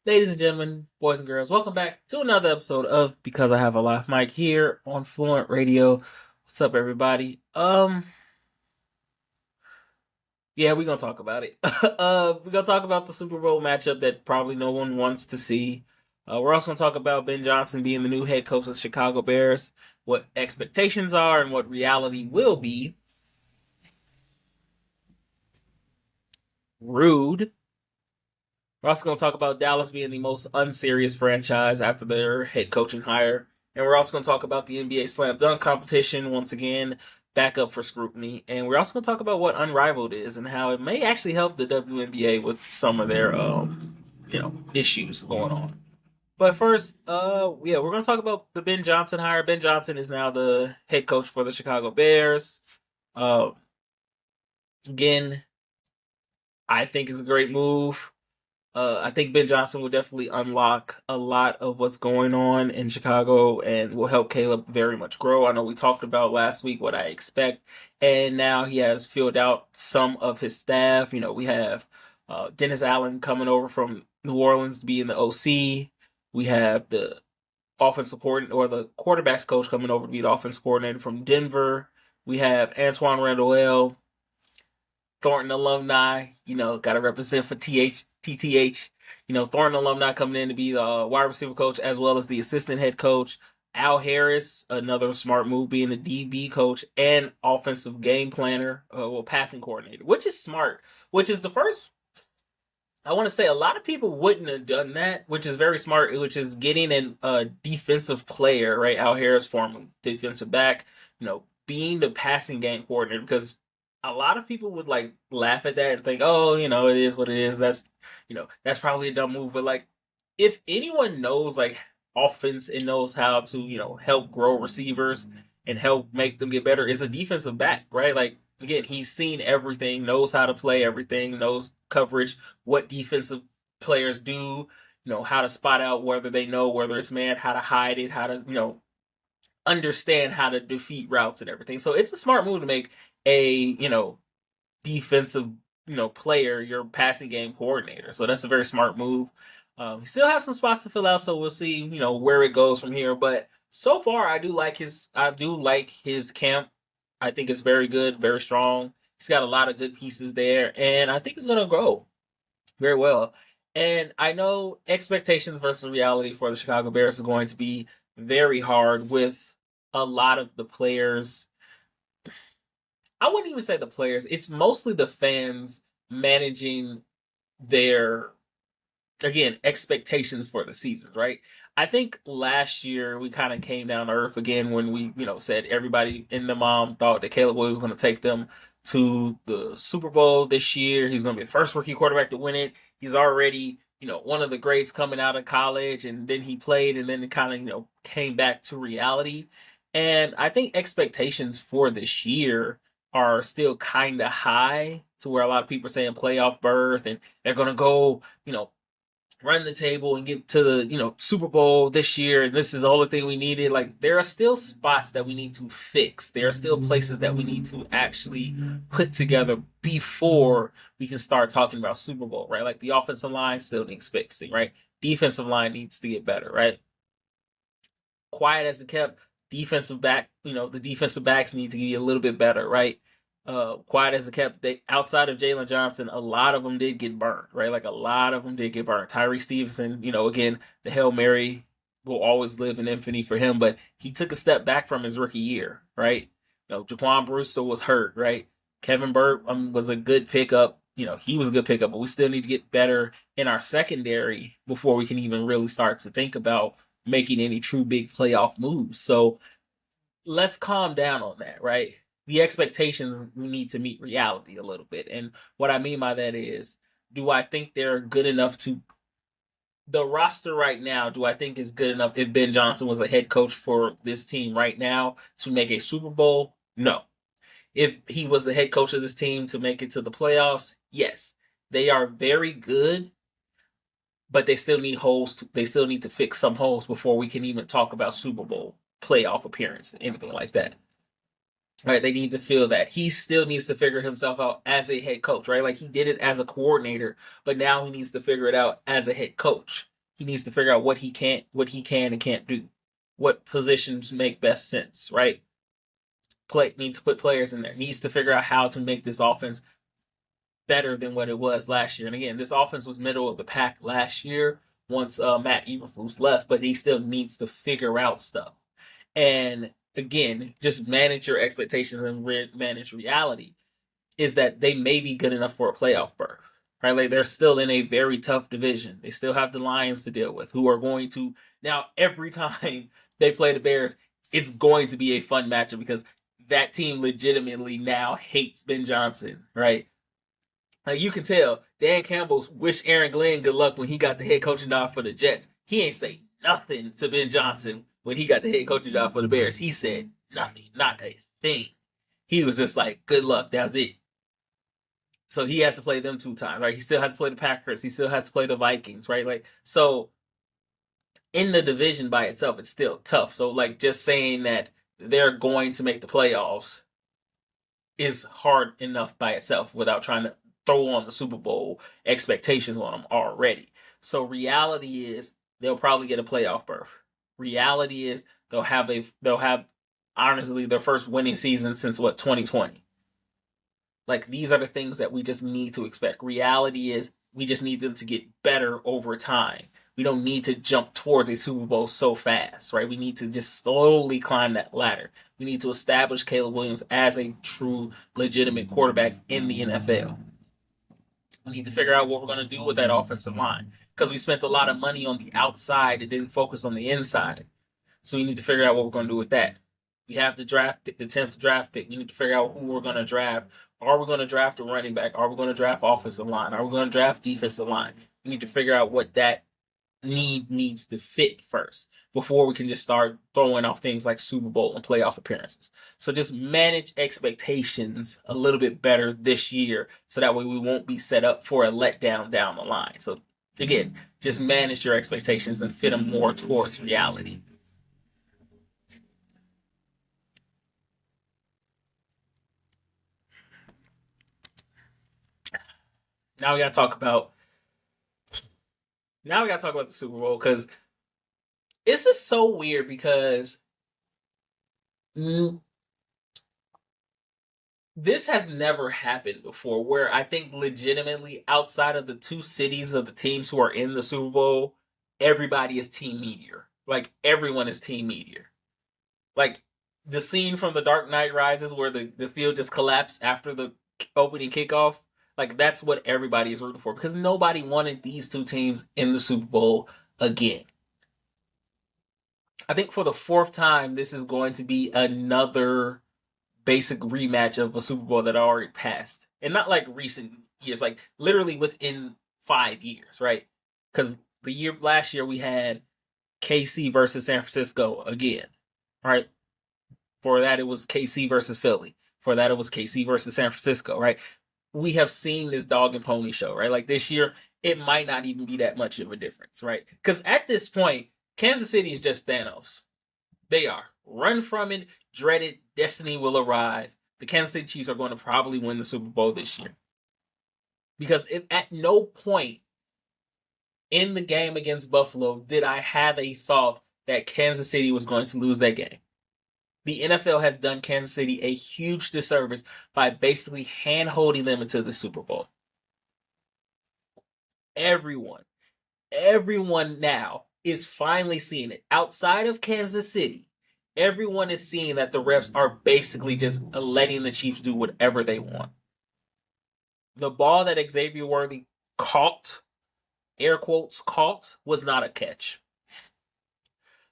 Ladies and gentlemen, boys and girls, welcome back to another episode of Because I Have a Live Mic here on Fluent Radio. What's up, everybody? Yeah, we're gonna talk about it. We're gonna talk about the Super Bowl matchup that probably no one wants to see. We're also gonna talk about Ben Johnson being the new head coach of the Chicago Bears, what expectations are, and what reality will be. Rude. We're also going to talk about Dallas being the most unserious franchise after their head coaching hire. And we're also going to talk about the NBA Slam Dunk competition, once again, back up for scrutiny. And we're also going to talk about what Unrivaled is and how it may actually help the WNBA with some of their, issues going on. But first, we're going to talk about the Ben Johnson hire. Ben Johnson is now the head coach for the Chicago Bears. Uh, Again, I think it's a great move. I think Ben Johnson will definitely unlock a lot of what's going on in Chicago and will help Caleb very much grow. I know we talked about last week what I expect, and now he has filled out some of his staff. You know, we have Dennis Allen coming over from New Orleans to be in the OC. We have the offensive coordinator or the quarterbacks coach coming over to be the offensive coordinator from Denver. We have Antoine Randall, Thornton alumni, got to represent for TTH. Thornton alumni coming in to be the wide receiver coach as well as the assistant head coach. Al Harris, another smart move, being the DB coach and offensive game planner, passing coordinator, which is smart, which is the first. I want to say a lot of people wouldn't have done that, which is very smart, which is getting a defensive player, right? Al Harris, former defensive back, being the passing game coordinator, because a lot of people would like laugh at that and think, oh, it is what it is. That's probably a dumb move. But like, if anyone knows like offense and knows how to, help grow receivers and help make them get better, is a defensive back, right? Like, again, he's seen everything, knows how to play everything, knows coverage, what defensive players do, how to spot out whether they know whether it's man, how to hide it, how to, understand how to defeat routes and everything. So it's a smart move to make a, defensive, player your passing game coordinator. So that's a very smart move. We still have some spots to fill out, so we'll see, where it goes from here. But so far, I do like his camp. I think it's very good, very strong. He's got a lot of good pieces there, and I think it's going to grow very well. And I know expectations versus reality for the Chicago Bears is going to be very hard with a lot of the players. I wouldn't even say the players. It's mostly the fans managing their, again, expectations for the season, right? I think last year we kind of came down to earth again when we, said everybody in the mom thought that Caleb Williams was going to take them to the Super Bowl this year. He's going to be the first rookie quarterback to win it. He's already, one of the greats coming out of college, and then he played, and then it kind of, came back to reality. And I think expectations for this year are still kind of high to where a lot of people are saying playoff berth and they're going to go, run the table and get to the Super Bowl this year, and this is the only thing we needed. Like, there are still spots that we need to fix. There are still places that we need to actually put together before we can start talking about Super Bowl, right? Like, the offensive line still needs fixing, right? Defensive line needs to get better, right? Quiet as it kept, defensive back, the defensive backs need to get a little bit better, right? Quiet as it kept, they outside of Jalen Johnson, a lot of them did get burned, right? Like, a lot of them did get burned. Tyree Stevenson, again, the Hail Mary will always live in infamy for him, but he took a step back from his rookie year, right? Jaquan Brewster was hurt, right? Kevin Burt was a good pickup. He was a good pickup, but we still need to get better in our secondary before we can even really start to think about making any true big playoff moves. So let's calm down on that, right? The expectations, we need to meet reality a little bit. And what I mean by that is, do I think they're good enough to the roster right now? Do I think is good enough if Ben Johnson was a head coach for this team right now to make a Super Bowl? No. If he was the head coach of this team to make it to the playoffs, yes. They are very good, but they still need holes. They still need to fix some holes before we can even talk about Super Bowl playoff appearance, anything like that. Right? They need to feel that he still needs to figure himself out as a head coach. Right? Like, he did it as a coordinator, but now he needs to figure it out as a head coach. He needs to figure out what he can and can't do, what positions make best sense, right? Needs to put players in there. Needs to figure out how to make this offense better than what it was last year. And again, this offense was middle of the pack last year once Matt Eberflus left, but he still needs to figure out stuff. And again, just manage your expectations and manage reality is that they may be good enough for a playoff berth. Right? Like they're still in a very tough division. They still have the Lions to deal with, who are going to now every time they play the Bears, it's going to be a fun matchup because that team legitimately now hates Ben Johnson, right? Like you can tell, Dan Campbell wished Aaron Glenn good luck when he got the head coaching job for the Jets. He ain't say nothing to Ben Johnson when he got the head coaching job for the Bears. He said nothing, not a thing. He was just like, good luck, that's it. So he has to play them 2 times, right? He still has to play the Packers. He still has to play the Vikings, right? Like, so in the division by itself, it's still tough. So, like, just saying that they're going to make the playoffs is hard enough by itself without trying to throw on the Super Bowl expectations on them already. So, reality is they'll probably get a playoff berth. Reality is they'll have honestly their first winning season since what 2020. Like these are the things that we just need to expect. Reality is we just need them to get better over time. We don't need to jump towards a Super Bowl so fast, right? We need to just slowly climb that ladder. We need to establish Caleb Williams as a true, legitimate quarterback in the NFL. We need to figure out what we're going to do with that offensive line because we spent a lot of money on the outside and didn't focus on the inside. So we need to figure out what we're going to do with that. We have the 10th draft pick. We need to figure out who we're going to draft. Are we going to draft a running back? Are we going to draft offensive line? Are we going to draft defensive line? We need to figure out what that need needs to fit first before we can just start throwing off things like Super Bowl and playoff appearances. So just manage expectations a little bit better this year so that way we won't be set up for a letdown down the line. So again, just manage your expectations and fit them more towards reality. Now we got to talk about the Super Bowl because it's just so weird because mm, this has never happened before where I think legitimately outside of the 2 cities of the teams who are in the Super Bowl, everybody is team meteor. Like everyone is team meteor. Like the scene from The Dark Knight Rises where the field just collapsed after the opening kickoff. Like that's what everybody is rooting for because nobody wanted these 2 teams in the Super Bowl again. I think for the 4th time, this is going to be another basic rematch of a Super Bowl that already passed, and not like recent years, like literally within 5 years, right? Because last year we had KC versus San Francisco again, right? For that it was KC versus Philly. For that it was KC versus San Francisco, right? We have seen this dog and pony show, right? Like this year, it might not even be that much of a difference, right? Because at this point, Kansas City is just Thanos. They are. Run from it, dread it, destiny will arrive. The Kansas City Chiefs are going to probably win the Super Bowl this year. Because at no point in the game against Buffalo did I have a thought that Kansas City was going to lose that game. The NFL has done Kansas City a huge disservice by basically hand-holding them into the Super Bowl. Everyone now is finally seeing it. Outside of Kansas City, everyone is seeing that the refs are basically just letting the Chiefs do whatever they want. The ball that Xavier Worthy caught, air quotes, caught, was not a catch.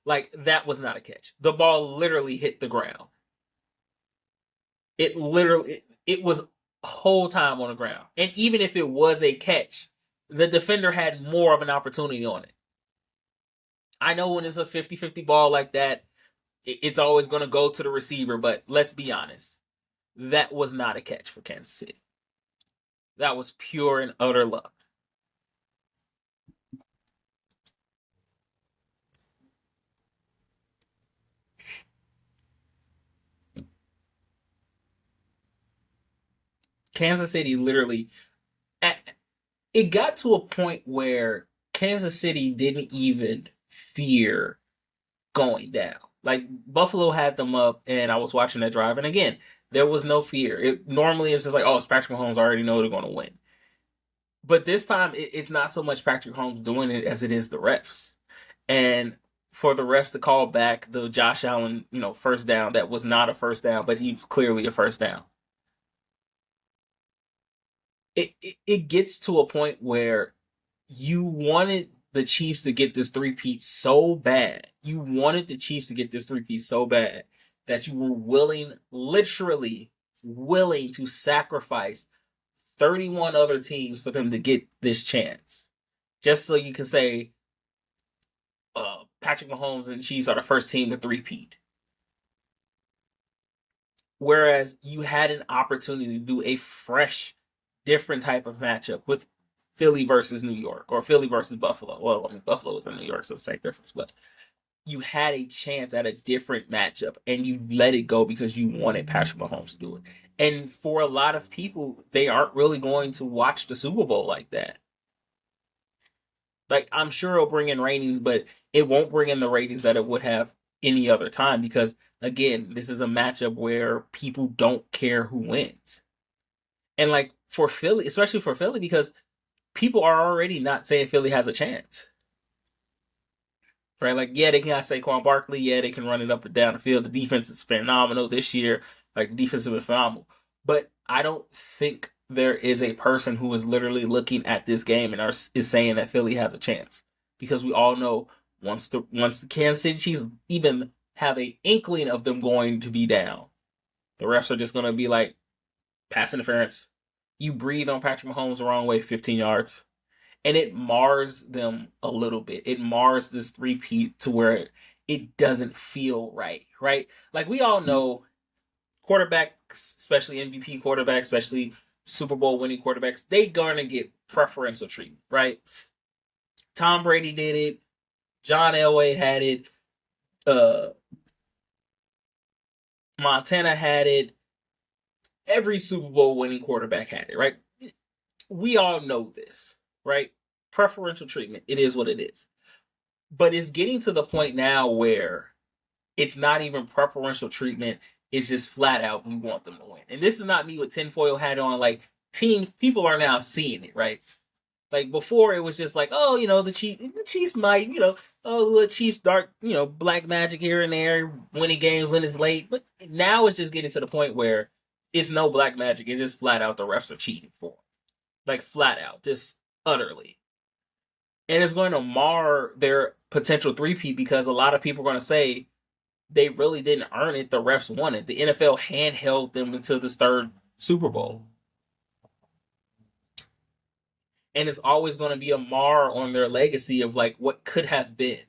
Like, that was not a catch. The ball literally hit the ground. It was whole time on the ground. And even if it was a catch, the defender had more of an opportunity on it. I know when it's a 50-50 ball like that, it's always going to go to the receiver, but let's be honest. That was not a catch for Kansas City. That was pure and utter luck. Kansas City literally, it got to a point where Kansas City didn't even fear going down. Like Buffalo had them up, and I was watching that drive, and again, there was no fear. It normally is just like, oh, it's Patrick Mahomes. I already know they're going to win. But this time, it's not so much Patrick Mahomes doing it as it is the refs, and for the refs to call back the Josh Allen, first down that was not a first down, but he's clearly a first down. It gets to a point where you wanted the Chiefs to get this three-peat so bad. You wanted the Chiefs to get this three-peat so bad that you were willing, literally willing to sacrifice 31 other teams for them to get this chance. Just so you can say Patrick Mahomes and the Chiefs are the first team to three-peat. Whereas you had an opportunity to do a fresh, different type of matchup with Philly versus New York or Philly versus Buffalo. Well, I mean, Buffalo was in New York, so it's the same difference. But you had a chance at a different matchup and you let it go because you wanted Patrick Mahomes to do it. And for a lot of people, they aren't really going to watch the Super Bowl like that. Like, I'm sure it'll bring in ratings, but it won't bring in the ratings that it would have any other time because, again, this is a matchup where people don't care who wins. And, like, for Philly, especially for Philly, because people are already not saying Philly has a chance. Right? Like, yeah, they can have Saquon Barkley. Yeah, they can run it up and down the field. The defense is phenomenal this year. Like, the defense has been phenomenal. But I don't think there is a person who is literally looking at this game and is saying that Philly has a chance. Because we all know once the Kansas City Chiefs even have an inkling of them going to be down, the refs are just going to be like, pass interference. You breathe on Patrick Mahomes the wrong way, 15 yards. And it mars them a little bit. It mars this repeat to where it doesn't feel right, right? Like we all know quarterbacks, especially MVP quarterbacks, especially Super Bowl winning quarterbacks, they gonna get preferential treatment, right? Tom Brady did it. John Elway had it. Uh, Montana had it. Every Super Bowl winning quarterback had it, right? We all know this, right? Preferential treatment. It is what it is. But it's getting to the point now where it's not even preferential treatment. It's just flat out we want them to win. And this is not me with tinfoil hat on. Like teams, people are now seeing it, right? Like before, it was just like, oh, the Chiefs might, oh, the Chiefs dark, black magic here and there, winning games when it's late. But now it's just getting to the point where it's no black magic. It's just flat out the refs are cheating for them. Like flat out, just utterly. And it's going to mar their potential three-peat because a lot of people are going to say they really didn't earn it. The refs won it. The NFL handheld them into this third Super Bowl. And it's always going to be a mar on their legacy of like what could have been.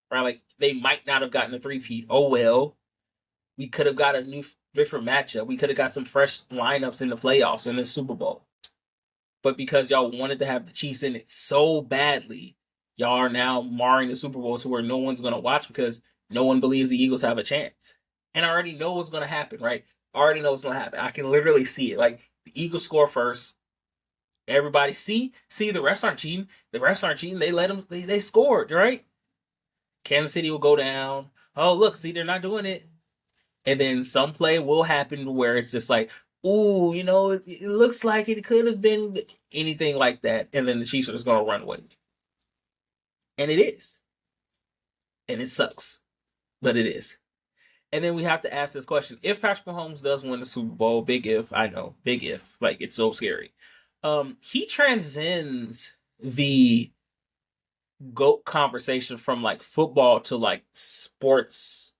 Right? Like they might not have gotten a three-peat. Oh well. We could have got a new different matchup. We could have got some fresh lineups in the playoffs in the Super Bowl. But because y'all wanted to have the Chiefs in it so badly, y'all are now marring the Super Bowl to where no one's going to watch because no one believes the Eagles have a chance. And I already know what's going to happen, right? I already know what's going to happen. I can literally see it. Like, the Eagles score first. Everybody see, the refs aren't cheating. The refs aren't cheating. They let them, they scored, right? Kansas City will go down. Oh, look, see, they're not doing it. And then some play will happen where it's just like, ooh, it looks like it could have been anything like that. And then the Chiefs are just going to run away. And it is. And it sucks. But it is. And then we have to ask this question. If Patrick Mahomes does win the Super Bowl, big if, I know, big if, like it's so scary. He transcends the GOAT conversation from like football to like sports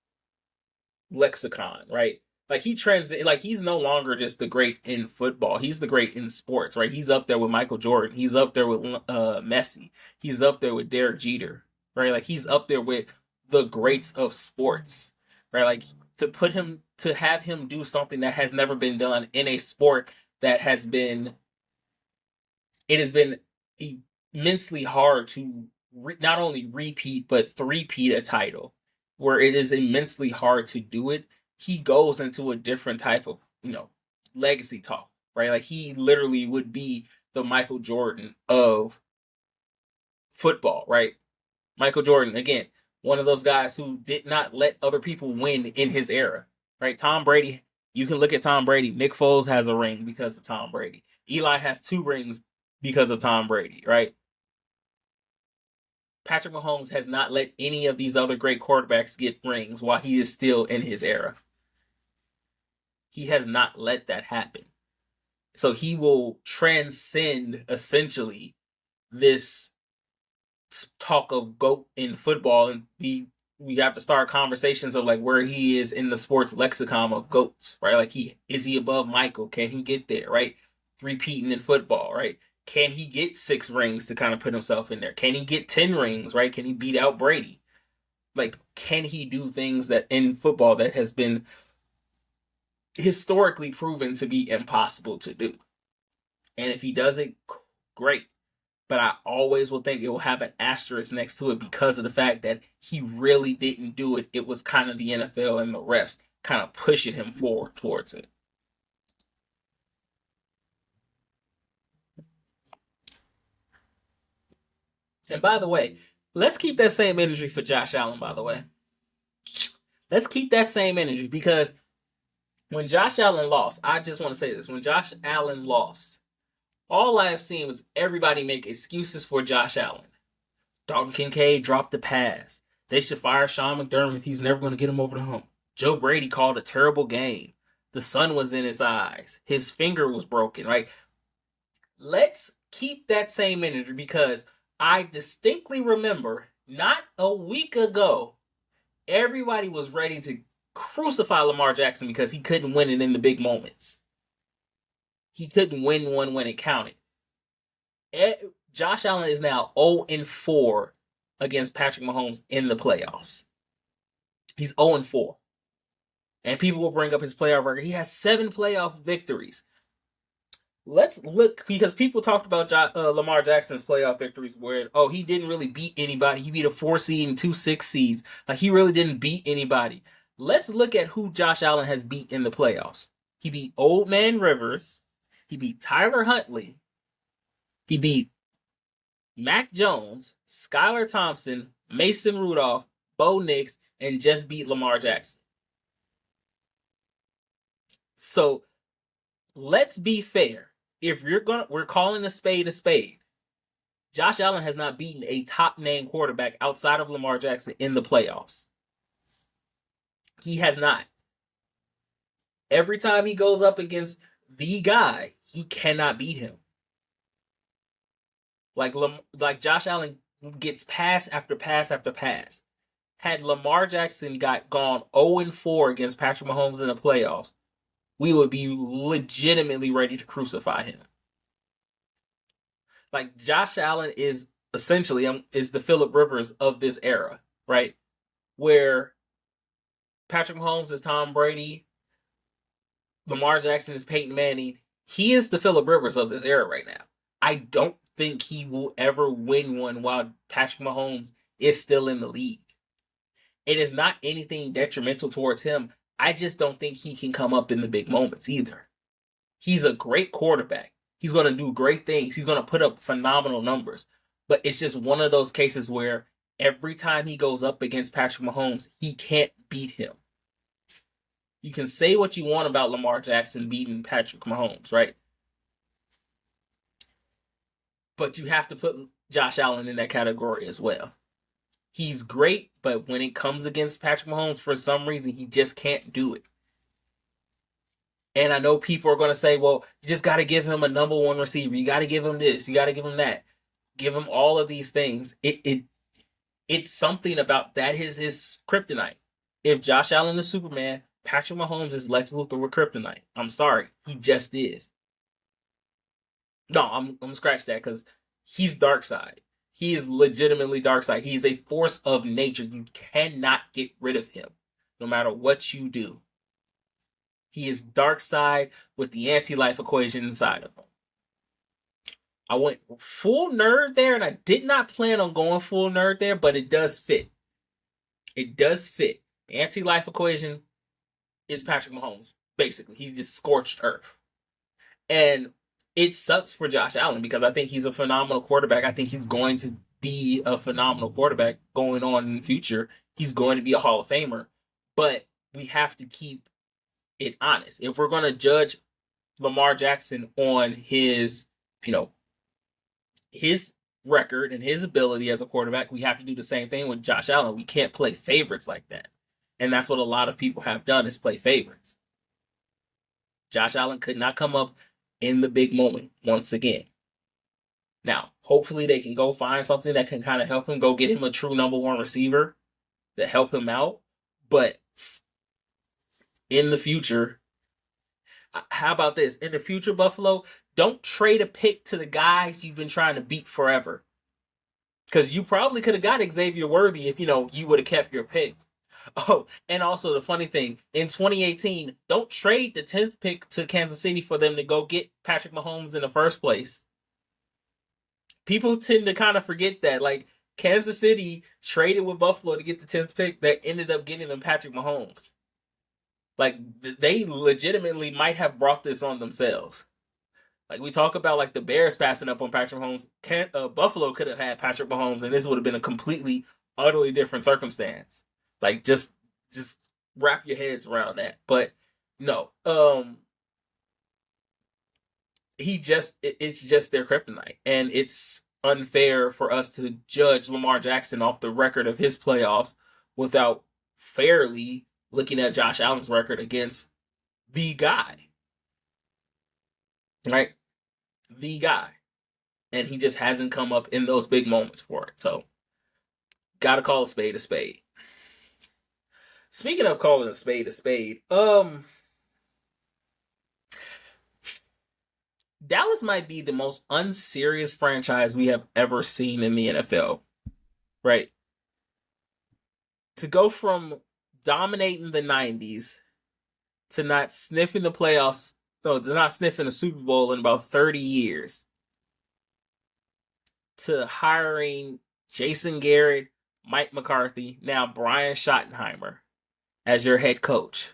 lexicon, right? Like he's no longer just the great in football. He's the great in sports, right? He's up there with Michael Jordan. He's up there with Messi. He's up there with Derek Jeter, right? Like he's up there with the greats of sports, right? Like to have him do something that has never been done in a sport that has been immensely hard to not only repeat but three-peat a title, where it is immensely hard to do it. He goes into a different type of legacy talk, right? Like he literally would be the Michael Jordan of football, right? Michael Jordan, again, one of those guys who did not let other people win in his era, right? Tom Brady, you can look at Tom Brady. Nick Foles has a ring because of Tom Brady. Eli has 2 rings because of Tom Brady, right? Patrick Mahomes has not let any of these other great quarterbacks get rings while he is still in his era. He has not let that happen. So he will transcend essentially this talk of GOAT in football and we have to start conversations of like where he is in the sports lexicon of GOATs, right? Like is he above Michael? Can he get there, right? Repeating in football, right? Can he get 6 rings to kind of put himself in there? Can he get 10 rings, right? Can he beat out Brady? Like, can he do things that in football that has been historically proven to be impossible to do? And if he does it, great. But I always will think it will have an asterisk next to it because of the fact that he really didn't do it. It was kind of the NFL and the refs kind of pushing him forward towards it. And by the way, let's keep that same energy for Josh Allen, by the way. Let's keep that same energy because when Josh Allen lost, I just want to say this. When Josh Allen lost, all I have seen was everybody make excuses for Josh Allen. Dalton Kincaid dropped the pass. They should fire Sean McDermott. He's never going to get him over the hump. Joe Brady called a terrible game. The sun was in his eyes. His finger was broken, right? Let's keep that same energy because I distinctly remember not a week ago, everybody was ready to crucify Lamar Jackson because he couldn't win it in the big moments. He couldn't win one when it counted. Josh Allen is now 0-4 against Patrick Mahomes in the playoffs. He's 0-4. And people will bring up his playoff record. He has 7 playoff victories. Let's look, because people talked about Lamar Jackson's playoff victories where, he didn't really beat anybody. He beat a 4 seed and 2 6 seeds. Like, he really didn't beat anybody. Let's look at who Josh Allen has beat in the playoffs. He beat Old Man Rivers. He beat Tyler Huntley. He beat Mac Jones, Skylar Thompson, Mason Rudolph, Bo Nix, and just beat Lamar Jackson. So let's be fair. If we're calling a spade a spade. Josh Allen has not beaten a top name quarterback outside of Lamar Jackson in the playoffs. He has not. Every time he goes up against the guy, he cannot beat him. Like Josh Allen gets pass after pass after pass. Had Lamar Jackson gone 0-4 against Patrick Mahomes in the playoffs, we would be legitimately ready to crucify him. Like, Josh Allen is essentially is the Phillip Rivers of this era, right? Where Patrick Mahomes is Tom Brady, Lamar Jackson is Peyton Manning. He is the Phillip Rivers of this era right now. I don't think he will ever win one while Patrick Mahomes is still in the league. It is not anything detrimental towards him. I just don't think he can come up in the big moments either. He's a great quarterback. He's going to do great things. He's going to put up phenomenal numbers. But it's just one of those cases where every time he goes up against Patrick Mahomes, he can't beat him. You can say what you want about Lamar Jackson beating Patrick Mahomes, right? But you have to put Josh Allen in that category as well. He's great, but when it comes against Patrick Mahomes, for some reason, he just can't do it. And I know people are going to say, well, you just got to give him a number 1 receiver. You got to give him this. You got to give him that. Give him all of these things. It's something about that is his kryptonite. If Josh Allen is Superman, Patrick Mahomes is Lex Luthor with kryptonite. I'm sorry. He just is. No, I'm going to scratch that because he's dark side. He is legitimately dark side. He is a force of nature. You cannot get rid of him, no matter what you do. He is dark side with the anti-life equation inside of him. I went full nerd there, and I did not plan on going full nerd there, but it does fit. It does fit. Anti-life equation is Patrick Mahomes, basically. He's just scorched earth. And it sucks for Josh Allen because I think he's a phenomenal quarterback. I think he's going to be a phenomenal quarterback going on in the future. He's going to be a Hall of Famer, but we have to keep it honest. If we're going to judge Lamar Jackson on his, you know, his record and his ability as a quarterback, we have to do the same thing with Josh Allen. We can't play favorites like that. And that's what a lot of people have done, is play favorites. Josh Allen could not come up in the big moment once again. Now, hopefully they can go find something that can kind of help him, go get him a true number one receiver to help him out. But in the future, how about this? In the future, Buffalo, don't trade a pick to the guys you've been trying to beat forever. Because you probably could have got Xavier Worthy if, you would have kept your pick. Oh, and also the funny thing, in 2018, don't trade the 10th pick to Kansas City for them to go get Patrick Mahomes in the first place. People tend to kind of forget that. Like, Kansas City traded with Buffalo to get the 10th pick that ended up getting them Patrick Mahomes. Like, they legitimately might have brought this on themselves. Like, we talk about, like, the Bears passing up on Patrick Mahomes. Buffalo could have had Patrick Mahomes, and this would have been a completely, utterly different circumstance. Like, just wrap your heads around that. But no, it's just their kryptonite, and it's unfair for us to judge Lamar Jackson off the record of his playoffs without fairly looking at Josh Allen's record against the guy, right? The guy, and he just hasn't come up in those big moments for it. So, gotta call a spade a spade. Speaking of calling a spade, Dallas might be the most unserious franchise we have ever seen in the NFL, right? To go from dominating the 90s to not sniffing the playoffs, no, to not sniffing the Super Bowl in about 30 years, to hiring Jason Garrett, Mike McCarthy, now Brian Schottenheimer as your head coach.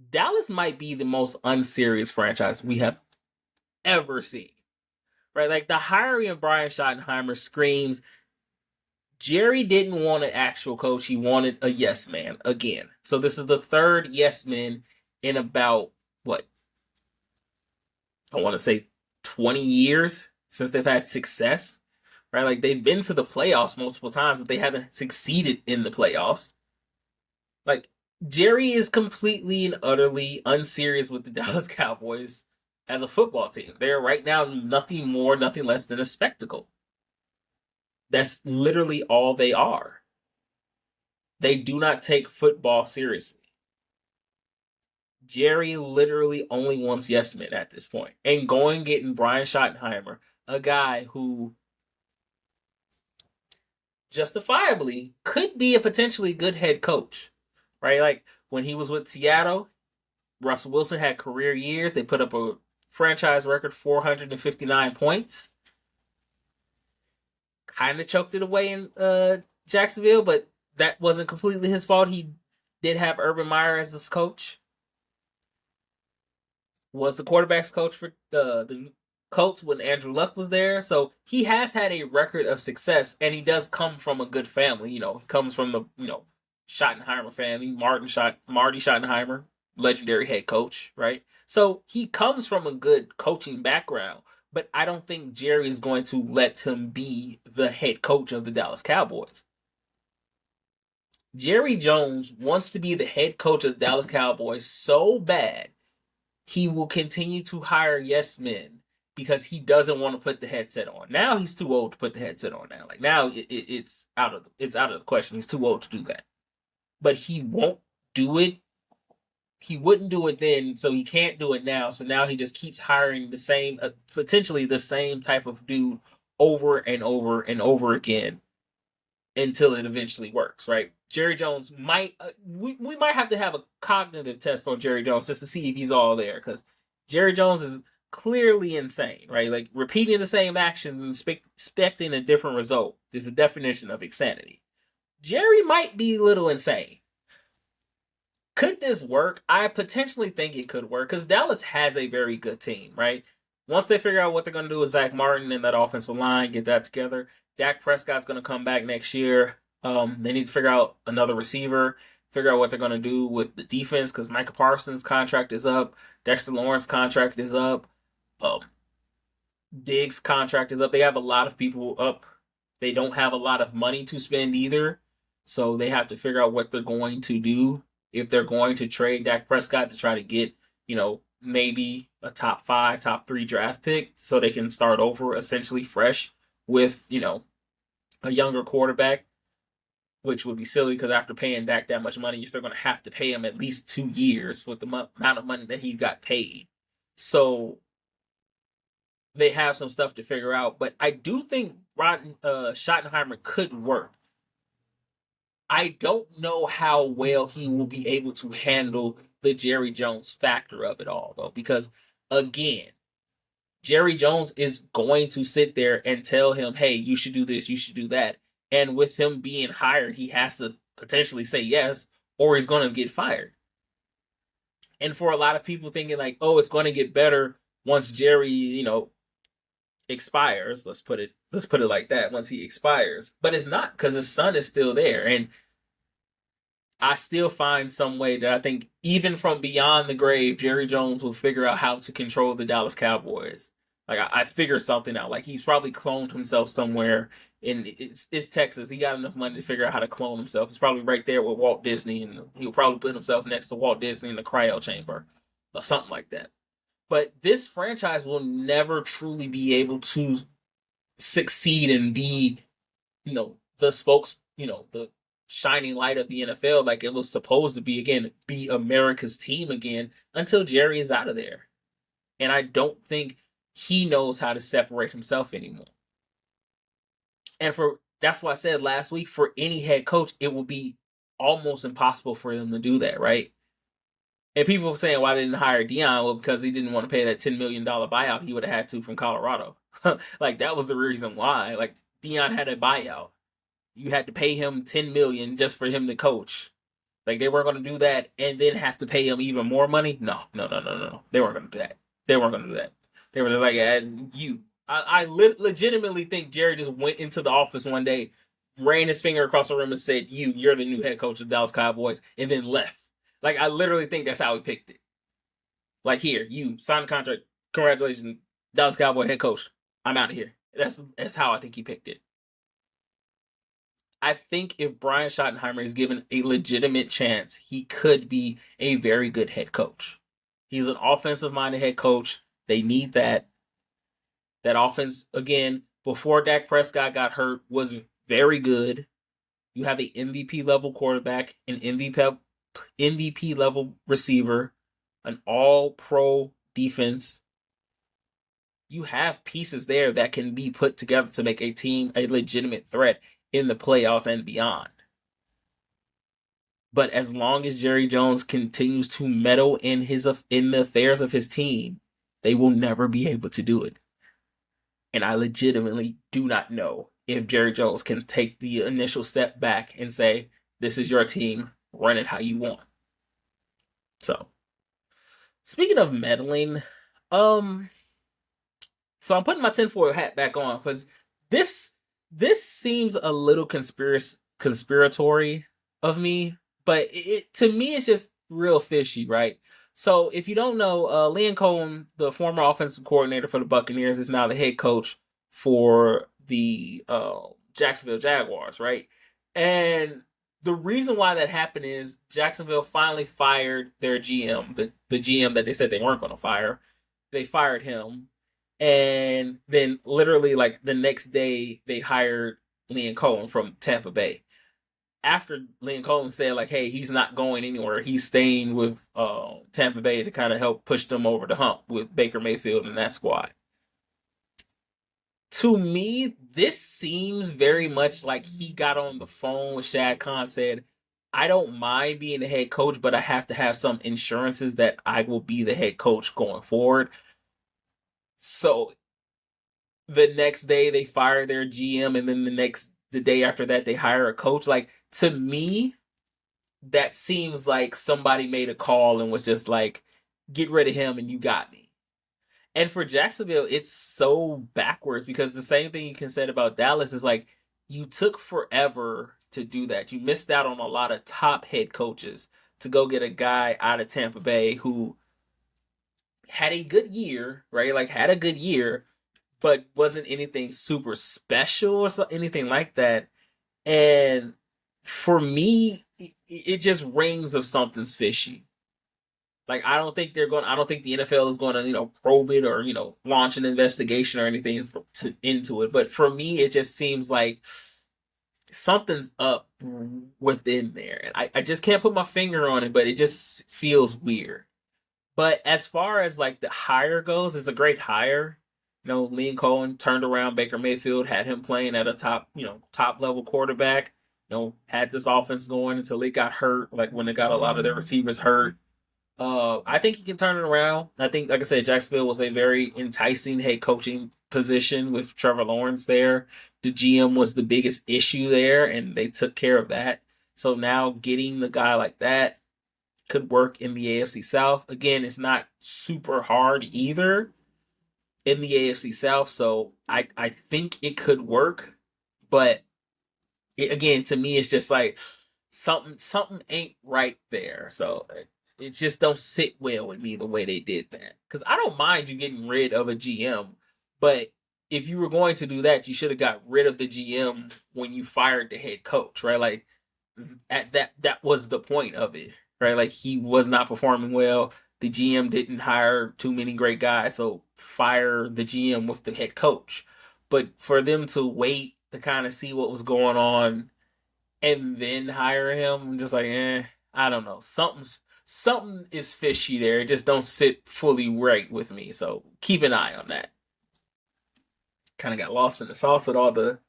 Dallas might be the most unserious franchise we have ever seen. Right? Like, the hiring of Brian Schottenheimer screams Jerry didn't want an actual coach. He wanted a yes man again. So this is the third yes man in about, what? I want to say 20 years since they've had success. Right? Like, they've been to the playoffs multiple times, but they haven't succeeded in the playoffs. Like, Jerry is completely and utterly unserious with the Dallas Cowboys as a football team. They're right now nothing more, nothing less than a spectacle. That's literally all they are. They do not take football seriously. Jerry literally only wants yes men at this point. And going getting Brian Schottenheimer, a guy who justifiably could be a potentially good head coach. Right? Like, when he was with Seattle, Russell Wilson had career years. They put up a franchise record 459 points. Kind of choked it away in Jacksonville, but that wasn't completely his fault. He did have Urban Meyer as his coach. Was the quarterback's coach for the Colts when Andrew Luck was there. So he has had a record of success, and he does come from a good family. He comes from the Schottenheimer family. Marty Schottenheimer, legendary head coach, right? So he comes from a good coaching background, but I don't think Jerry is going to let him be the head coach of the Dallas Cowboys. Jerry Jones wants to be the head coach of the Dallas Cowboys so bad, he will continue to hire yes men because he doesn't want to put the headset on. Now he's too old to put the headset on. Now it's out of the question. He's too old to do that. But he won't do it. He wouldn't do it then, so he can't do it now. So now he just keeps hiring the same, potentially the same type of dude over and over and over again until it eventually works, right? Jerry Jones might, we might have to have a cognitive test on Jerry Jones just to see if he's all there, because Jerry Jones is clearly insane, right? Like, repeating the same action and expecting a different result is a definition of insanity. Jerry might be a little insane. Could this work? I potentially think it could work because Dallas has a very good team, right? once they figure out what they're going to do with Zach Martin and that offensive line, get that together, Dak Prescott's going to come back next year. They need to figure out another receiver, figure out what they're going to do with the defense because Micah Parsons' contract is up, Dexter Lawrence's contract is up, um, Diggs' contract is up. They have a lot of people up. They don't have a lot of money to spend either, so they have to figure out what they're going to do if they're going to trade Dak Prescott to try to get, maybe a top 5, top 3 draft pick so they can start over essentially fresh with, a younger quarterback, which would be silly because after paying Dak that much money, you're still going to have to pay him at least 2 years with the amount of money that he got paid. So they have some stuff to figure out, but I do think Schottenheimer could work. I don't know how well he will be able to handle the Jerry Jones factor of it all, though, because again, Jerry Jones is going to sit there and tell him, hey, you should do this, you should do that. And with him being hired, he has to potentially say yes, or he's going to get fired. And for a lot of people thinking like, oh, it's going to get better once Jerry, expires. Let's put it like that. Once he expires, but it's not because his son is still there, and I still find some way that I think even from beyond the grave, Jerry Jones will figure out how to control the Dallas Cowboys. Like I figure something out. Like he's probably cloned himself somewhere in it's Texas. He got enough money to figure out how to clone himself. He's probably right there with Walt Disney, and he'll probably put himself next to Walt Disney in the cryo chamber or something like that. But this franchise will never truly be able to succeed and be, the the shining light of the NFL like it was supposed to be again, be America's team again until Jerry is out of there. And I don't think he knows how to separate himself anymore. And that's why I said last week, for any head coach, it will be almost impossible for them to do that, right? And people were saying, why didn't hire Deion? Well, because he didn't want to pay that $10 million buyout he would have had to from Colorado. Like, that was the reason why. Like, Deion had a buyout. You had to pay him $10 million just for him to coach. Like, they weren't going to do that and then have to pay him even more money? No. They weren't going to do that. They weren't going to do that. They were just like, I legitimately think Jerry just went into the office one day, ran his finger across the room and said, you're the new head coach of the Dallas Cowboys, and then left. Like, I literally think that's how he picked it. Like, here, you sign the contract. Congratulations, Dallas Cowboy head coach. I'm out of here. That's how I think he picked it. I think if Brian Schottenheimer is given a legitimate chance, he could be a very good head coach. He's an offensive-minded head coach. They need that. That offense, again, before Dak Prescott got hurt, was very good. You have an MVP level quarterback, an MVP level receiver, an all pro defense. You have pieces there that can be put together to make a team a legitimate threat in the playoffs and beyond. But as long as Jerry Jones continues to meddle in the affairs of his team, they will never be able to do it. And I legitimately do not know if Jerry Jones can take the initial step back and say, this is your team, run it how you want. So, speaking of meddling, so I'm putting my tinfoil hat back on because this seems a little conspiratory of me, but it to me it's just real fishy, right? So if you don't know, Liam Cohen, the former offensive coordinator for the Buccaneers, is now the head coach for the Jacksonville Jaguars, right? And the reason why that happened is Jacksonville finally fired their GM, the GM that they said they weren't going to fire. They fired him, and then literally like the next day they hired Liam Cohen from Tampa Bay. After Liam Cohen said like, hey, he's not going anywhere, he's staying with Tampa Bay to kind of help push them over the hump with Baker Mayfield and that squad. To me, this seems very much like he got on the phone with Shad Khan, said, I don't mind being the head coach, but I have to have some insurances that I will be the head coach going forward. So the next day they fire their GM, and then the day after that they hire a coach. Like, to me, that seems like somebody made a call and was just like, get rid of him and you got me. And for Jacksonville, it's so backwards because the same thing you can say about Dallas is like you took forever to do that. You missed out on a lot of top head coaches to go get a guy out of Tampa Bay who had a good year, right? Like had a good year, but wasn't anything super special or anything like that. And for me, it just rings of something's fishy. Like I don't think they're going. I don't think the NFL is going to probe it or launch an investigation or anything into it. But for me, it just seems like something's up within there, and I just can't put my finger on it. But it just feels weird. But as far as like the hire goes, it's a great hire. Liam Cohen turned around Baker Mayfield, had him playing at a top level quarterback. Had this offense going until it got hurt, like when they got a lot of their receivers hurt. I think he can turn it around. I think, like I said, Jacksonville was a very enticing head coaching position with Trevor Lawrence there. The GM was the biggest issue there, and they took care of that. So now getting the guy like that could work in the AFC South. Again, it's not super hard either in the AFC South, so I think it could work. But again, to me, it's just like something ain't right there. So it just don't sit well with me the way they did that. Because I don't mind you getting rid of a GM, but if you were going to do that, you should have got rid of the GM when you fired the head coach, right? Like at that was the point of it, right? Like he was not performing well. The GM didn't hire too many great guys, so fire the GM with the head coach. But for them to wait to kind of see what was going on and then hire him, I'm just like, I don't know. Something is fishy there. It just don't sit fully right with me. So keep an eye on that. Kind of got lost in the sauce with all the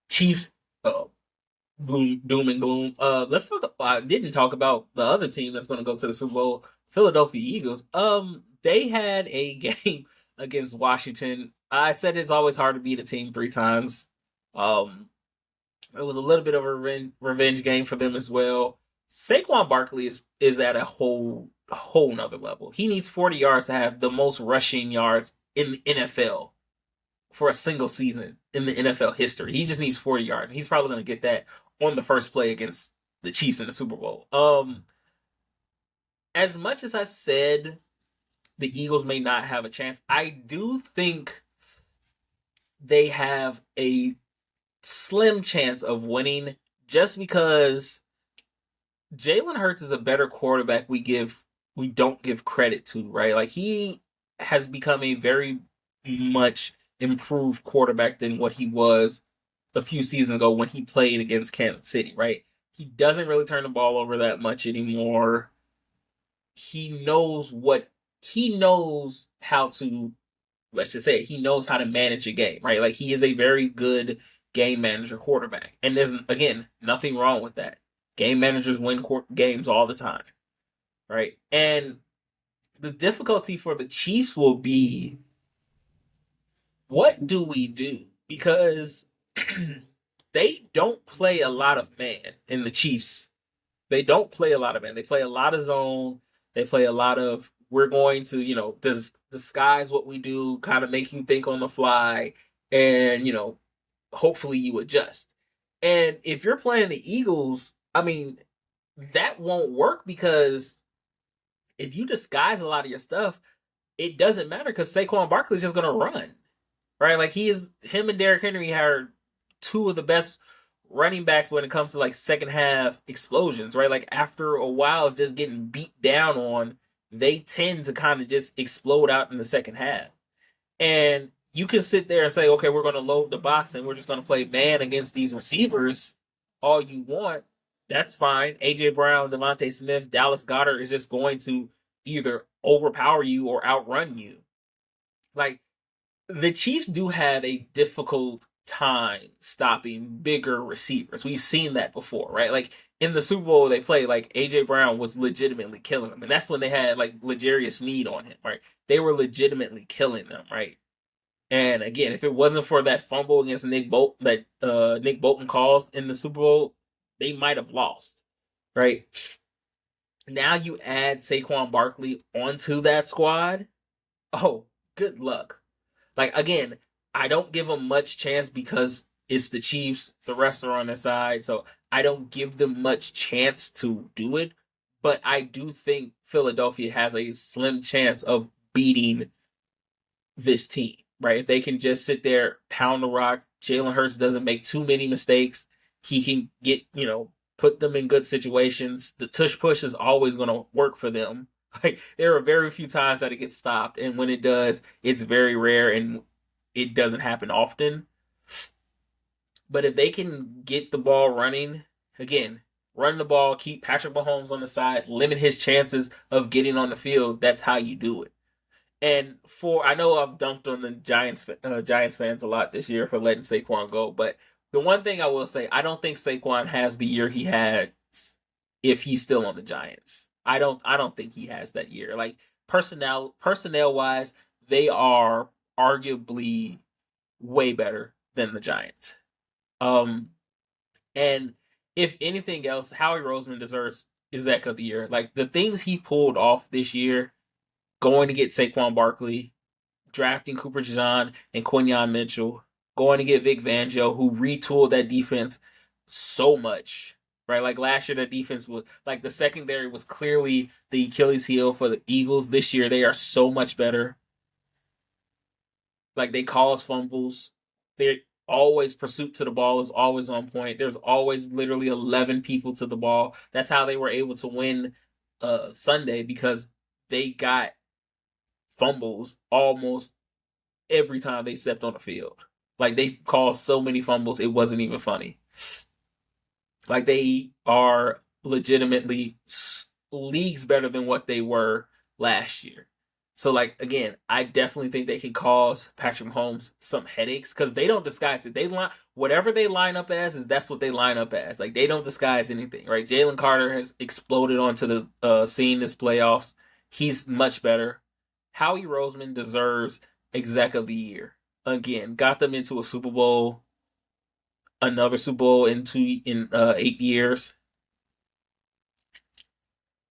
Chiefs doom and gloom. Let's talk. I didn't talk about the other team that's going to go to the Super Bowl, Philadelphia Eagles. They had a game against Washington. I said it's always hard to beat a team three times. Um, it was a little bit of a revenge game for them as well. Saquon Barkley is at a whole nother level. He needs 40 yards to have the most rushing yards in the NFL for a single season in the NFL history. He just needs 40 yards. He's probably going to get that on the first play against the Chiefs in the Super Bowl. As much as I said the Eagles may not have a chance, I do think they have a slim chance of winning just because Jalen Hurts is a better quarterback we don't give credit to, right? Like he has become a very much improved quarterback than what he was a few seasons ago when he played against Kansas City, right? He doesn't really turn the ball over that much anymore. He knows how to, let's just say it, he knows how to manage a game, right? Like he is a very good game manager quarterback. And there's again nothing wrong with that. Game managers win games all the time, right? And the difficulty for the Chiefs will be, what do we do? Because they don't play a lot of man in the Chiefs. They don't play a lot of man. They play a lot of zone. They play a lot of, we're going to, disguise what we do, kind of make you think on the fly, and, hopefully you adjust. And if you're playing the Eagles, I mean, that won't work because if you disguise a lot of your stuff, it doesn't matter because Saquon Barkley is just going to run, right? Like him and Derrick Henry are two of the best running backs when it comes to like second half explosions, right? Like after a while of just getting beat down on, they tend to kind of just explode out in the second half. And you can sit there and say, okay, we're going to load the box and we're just going to play man against these receivers all you want. That's fine. AJ Brown, Devontae Smith, Dallas Goedert is just going to either overpower you or outrun you. Like the Chiefs do have a difficult time stopping bigger receivers. We've seen that before, right? Like in the Super Bowl they played, like AJ Brown was legitimately killing them. And that's when they had like L'Jarius Sneed on him, right? They were legitimately killing them, right? And again, if it wasn't for that fumble against Nick Bolton that Nick Bolton caused in the Super Bowl, they might have lost, right? Now you add Saquon Barkley onto that squad. Oh, good luck. Like again, I don't give them much chance because it's the Chiefs. The refs are on their side, so I don't give them much chance to do it. But I do think Philadelphia has a slim chance of beating this team, right? If they can just sit there, pound the rock, Jalen Hurts doesn't make too many mistakes. He can get, put them in good situations. The tush push is always going to work for them. Like, there are very few times that it gets stopped. And when it does, it's very rare and it doesn't happen often. But if they can get the ball running, again, run the ball, keep Patrick Mahomes on the side, limit his chances of getting on the field, that's how you do it. And I know I've dunked on the Giants fans a lot this year for letting Saquon go, but the one thing I will say, I don't think Saquon has the year he had if he's still on the Giants. I don't think he has that year. Like personnel wise, they are arguably way better than the Giants. Um, and if anything else, Howie Roseman deserves exec of the year. Like the things he pulled off this year, going to get Saquon Barkley, drafting Cooper DeJean and Quinyon Mitchell, going to get Vic Fangio, who retooled that defense so much. Right, like last year, the defense was like the secondary was clearly the Achilles heel for the Eagles. This year, they are so much better. Like they cause fumbles. They're always pursuit to the ball is always on point. There's always literally 11 people to the ball. That's how they were able to win Sunday because they got fumbles almost every time they stepped on the field. Like they caused so many fumbles, it wasn't even funny. Like they are legitimately leagues better than what they were last year. So like again, I definitely think they can cause Patrick Mahomes some headaches because they don't disguise it. They line whatever they line up as is that's what they line up as. Like they don't disguise anything, right? Jalen Carter has exploded onto the scene this playoffs. He's much better. Howie Roseman deserves exec of the year. Again, got them into a Super Bowl, another Super Bowl in 8 years.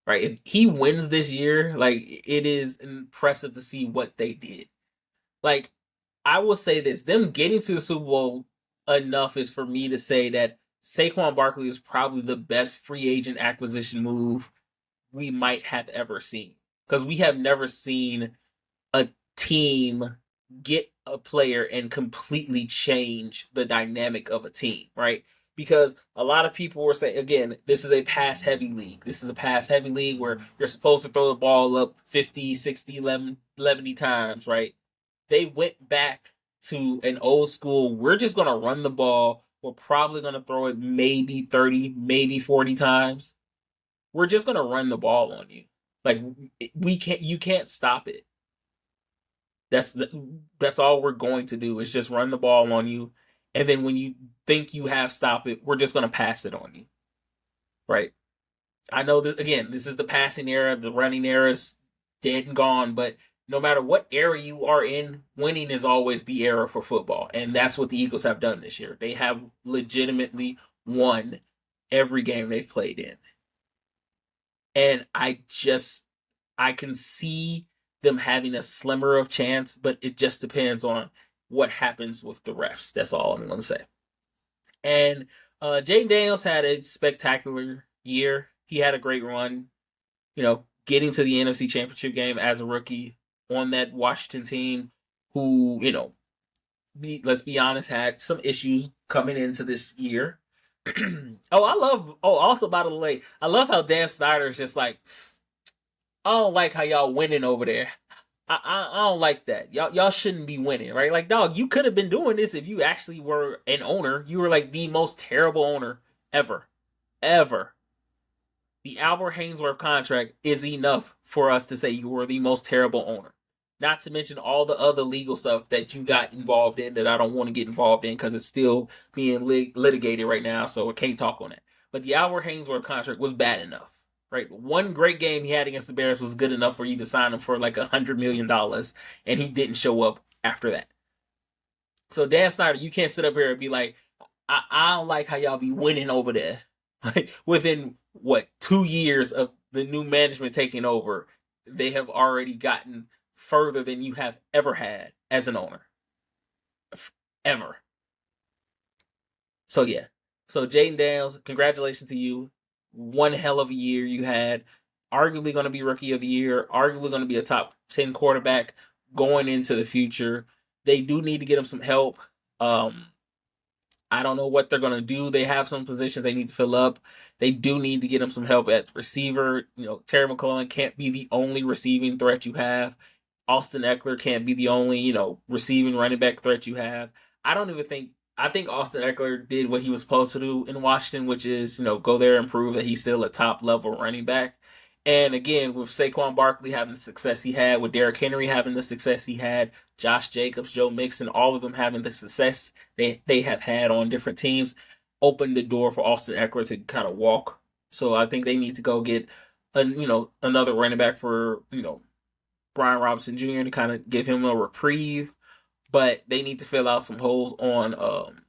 Right? If he wins this year, like it is impressive to see what they did. Like I will say this: them getting to the Super Bowl enough is for me to say that Saquon Barkley is probably the best free agent acquisition move we might have ever seen because we have never seen a team get a player and completely change the dynamic of a team, right? Because a lot of people were saying, again, this is a pass heavy league. This is a pass heavy league where you're supposed to throw the ball up 50, 60, 11 times, right? They went back to an old school, we're just going to run the ball. We're probably going to throw it maybe 30, maybe 40 times. We're just going to run the ball on you. Like you can't stop it. That's all we're going to do is just run the ball on you, and then when you think you have stopped it, we're just going to pass it on you, right? I know this again. This is the passing era. The running era is dead and gone. But no matter what era you are in, winning is always the era for football, and that's what the Eagles have done this year. They have legitimately won every game they've played in, and I can see them having a slimmer of chance, but it just depends on what happens with the refs. That's all I'm going to say. And Jaden Daniels had a spectacular year. He had a great run, getting to the NFC Championship game as a rookie on that Washington team who, let's be honest, had some issues coming into this year. Also, by the way, I love how Dan Snyder is just like, I don't like how y'all winning over there. I don't like that. Y'all shouldn't be winning, right? Like, dog, you could have been doing this if you actually were an owner. You were like the most terrible owner ever, ever. The Albert Hainsworth contract is enough for us to say you were the most terrible owner. Not to mention all the other legal stuff that you got involved in that I don't want to get involved in because it's still being litigated right now, so I can't talk on it. But the Albert Hainsworth contract was bad enough. Right, one great game he had against the Bears was good enough for you to sign him for like $100 million, and he didn't show up after that. So Dan Snyder, you can't sit up here and be like, I don't like how y'all be winning over there. Like within what 2 years of the new management taking over, they have already gotten further than you have ever had as an owner. Ever. So yeah. So Jaden Daniels, congratulations to you. One hell of a year you had. Arguably going to be rookie of the year. Arguably going to be a top 10 quarterback going into the future. They do need to get him some help. Um, I don't know what they're going to do. They have some positions they need to fill up. They do need to get him some help at receiver. Terry McLaurin can't be the only receiving threat you have. Austin Eckler can't be the only, receiving running back threat you have. I don't even think I think Austin Eckler did what he was supposed to do in Washington, which is, go there and prove that he's still a top level running back. And again, with Saquon Barkley having the success he had, with Derrick Henry having the success he had, Josh Jacobs, Joe Mixon, all of them having the success they have had on different teams, opened the door for Austin Eckler to kind of walk. So I think they need to go get another running back for, Brian Robinson Jr. to kind of give him a reprieve, but they need to fill out some holes on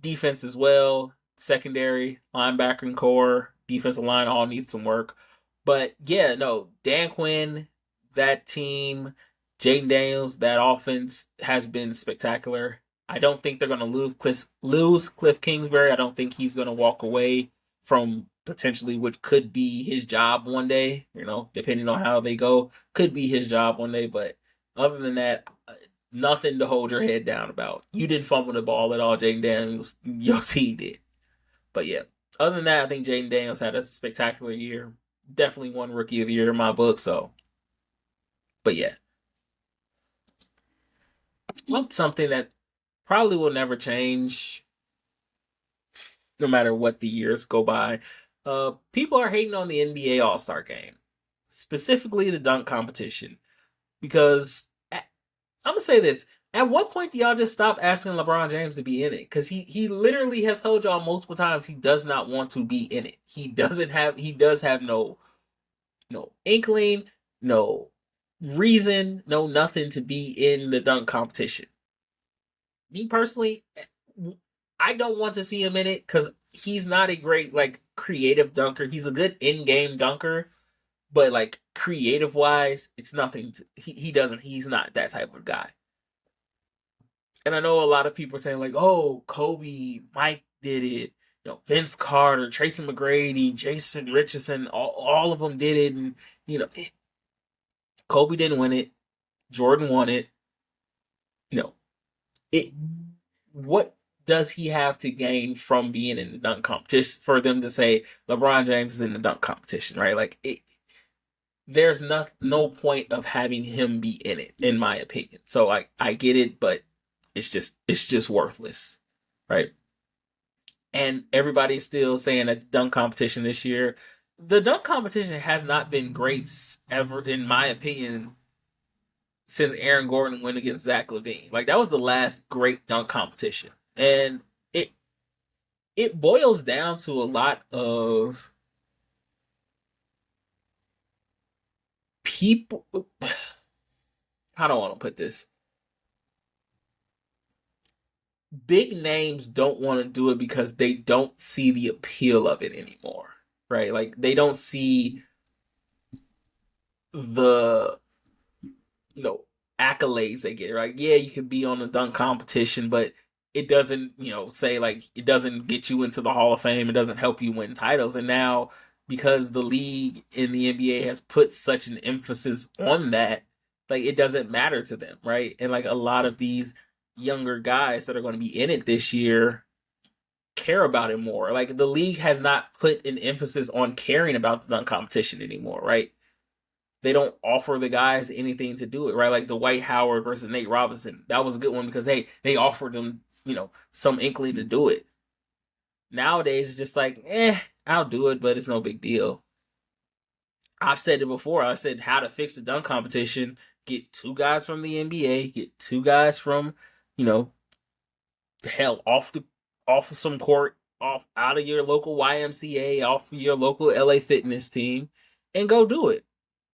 defense as well. Secondary, linebacker core, defensive line all needs some work. But yeah, no, Dan Quinn, that team, Jaden Daniels, that offense has been spectacular. I don't think they're going to lose Cliff Kingsbury. I don't think he's going to walk away from potentially what could be his job one day, depending on how they go. Could be his job one day, but other than that, nothing to hold your head down about. You didn't fumble the ball at all, Jaden Daniels. Your team did. But yeah, other than that, I think Jaden Daniels had a spectacular year. Definitely won Rookie of the Year in my book. So, but yeah, something that probably will never change, no matter what the years go by. People are hating on the NBA All-Star Game, specifically the dunk competition, because I'm gonna say this. At what point do y'all just stop asking LeBron James to be in it? Because he literally has told y'all multiple times he does not want to be in it. He does have no inkling, no reason, no nothing to be in the dunk competition. Me personally, I don't want to see him in it because he's not a great creative dunker. He's a good in-game dunker, but creative wise, it's nothing. He's not that type of guy. And I know a lot of people are saying "Oh, Kobe, Mike did it." Vince Carter, Tracy McGrady, Jason Richardson, all of them did it, and Kobe didn't win it. Jordan won it. It. What does he have to gain from being in the dunk comp? Just for them to say LeBron James is in the dunk competition, right? There's no point of having him be in it, in my opinion. So I get it, but it's just worthless, right? And everybody's still saying that the dunk competition this year, the dunk competition has not been great ever, in my opinion, since Aaron Gordon went against Zach LaVine. That was the last great dunk competition, and it it boils down to a lot of people. How do I want to put this? Big names don't want to do it because they don't see the appeal of it anymore, right? They don't see the accolades they get. Right? Yeah, you can be on the dunk competition, but it doesn't say it doesn't get you into the Hall of Fame. It doesn't help you win titles. And now because the league in the NBA has put such an emphasis on that, it doesn't matter to them, right? And a lot of these younger guys that are going to be in it this year care about it more. The league has not put an emphasis on caring about the dunk competition anymore, right? They don't offer the guys anything to do it, right? Like the Dwight Howard versus Nate Robinson. That was a good one because they offered them, some inkling to do it. Nowadays it's just I'll do it, but it's no big deal. I've said it before. I said how to fix the dunk competition. Get two guys from the NBA, get two guys from, you know, hell, off of some court, off out of your local YMCA, off of your local LA Fitness team, and go do it.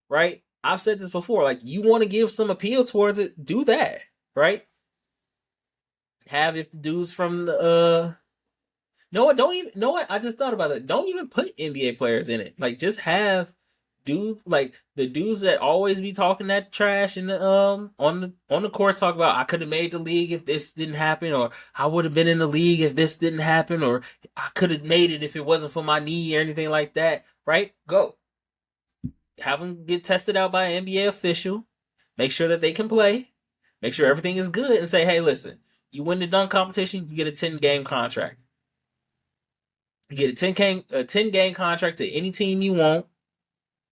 Right? I've said this before. You want to give some appeal towards it, do that. Right? Have if the dudes from the no what, don't even know what I just thought about it. Don't even put NBA players in it. Just have dudes like the dudes that always be talking that trash in the on the courts talk about I could have made the league if this didn't happen, or I would have been in the league if this didn't happen, or I could have made it if it wasn't for my knee or anything like that. Right? Go have them get tested out by an NBA official. Make sure that they can play. Make sure everything is good, and say, hey, listen, you win the dunk competition, you get a 10-game contract. You get a 10-game contract to any team you want,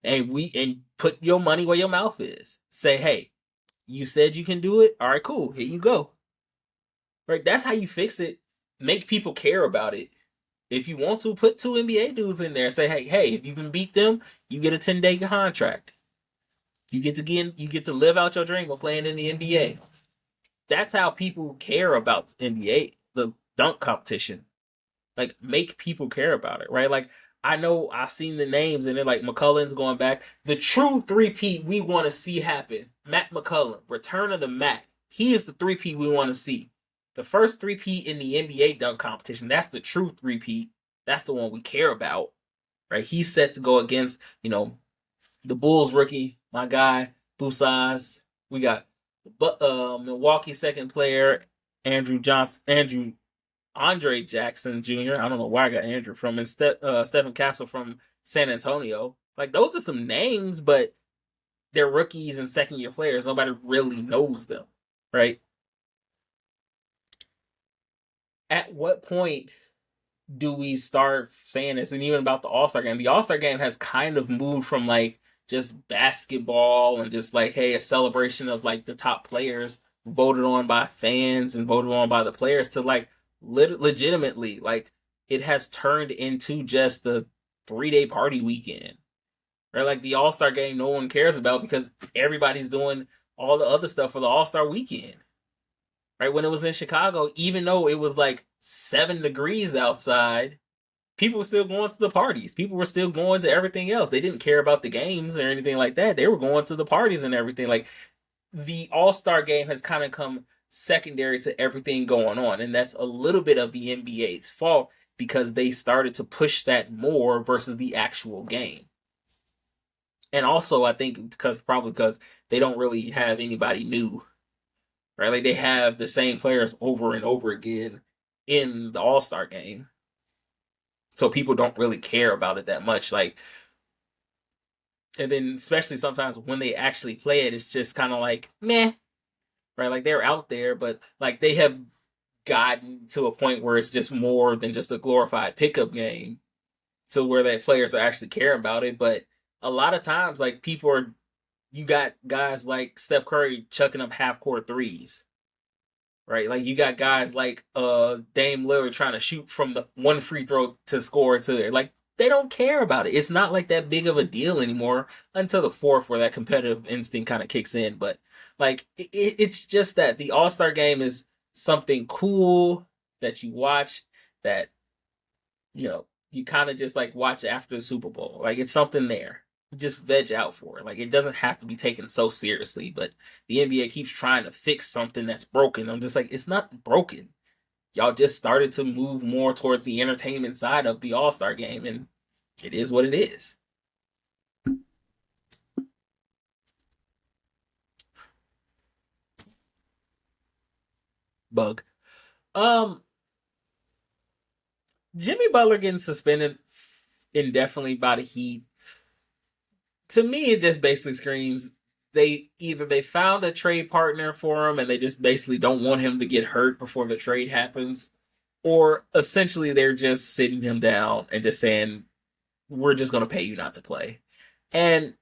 and put your money where your mouth is. Say, hey, you said you can do it. All right, cool. Here you go. Right? That's how you fix it. Make people care about it. If you want to, put two NBA dudes in there and say, hey, if you can beat them, you get a 10-day contract. You get to live out your dream of playing in the NBA. That's how people care about NBA, the dunk competition. Like, make people care about it, right? Like, I know I've seen the names, and they're like McCullen's going back. The true three-peat we want to see happen. Matt McCullen, return of the Mac. He is the three-peat we want to see. The first three-peat in the NBA dunk competition. That's the true three-peat. That's the one we care about, right? He's set to go against, the Bulls rookie, my guy, Busaz. We got Milwaukee second player, Andre Jackson Jr. I don't know where I got Andrew from, and Stephen Castle from San Antonio. Like, those are some names, but they're rookies and second year players. Nobody really knows them, right? At what point do we start saying this? And even about the All Star game, the All Star game has kind of moved from like just basketball and just like, hey, a celebration of like the top players voted on by fans and voted on by the players to like legitimately like it has turned into just the 3 day party weekend. Right? Like the All Star game, no one cares about because everybody's doing all the other stuff for the All Star weekend. Right? When it was in Chicago, even though it was like 7 degrees outside, people were still going to the parties. People were still going to everything else. They didn't care about the games or anything like that. They were going to the parties and everything. Like, the All-Star game has kind of come secondary to everything going on, and that's a little bit of the NBA's fault because they started to push that more versus the actual game. And also, I think probably because they don't really have anybody new, right? Like, they have the same players over and over again in the All-Star game. So people don't really care about it that much. Like, and then especially sometimes when they actually play it, it's just kind of like meh, right? Like, they're out there, but like they have gotten to a point where it's just more than just a glorified pickup game, to where that players are actually care about it. But a lot of times, like, you got guys like Steph Curry chucking up half court threes, right? Like, you got guys like Dame Lillard trying to shoot from the one free throw to score to there. Like, they don't care about it. It's not like that big of a deal anymore until the fourth, where that competitive instinct kind of kicks in. But like, it's just that the All Star game is something cool that you watch, that you kind of just like watch after the Super Bowl. Like, it's something there. Just veg out for it. Like, it doesn't have to be taken so seriously, but the NBA keeps trying to fix something that's broken. I'm just like, it's not broken. Y'all just started to move more towards the entertainment side of the All Star game, and it is what it is. Bug. Um, Jimmy Butler getting suspended indefinitely by the Heat. To me, it just basically screams they found a trade partner for him and they just basically don't want him to get hurt before the trade happens, or essentially they're just sitting him down and just saying, we're just going to pay you not to play. And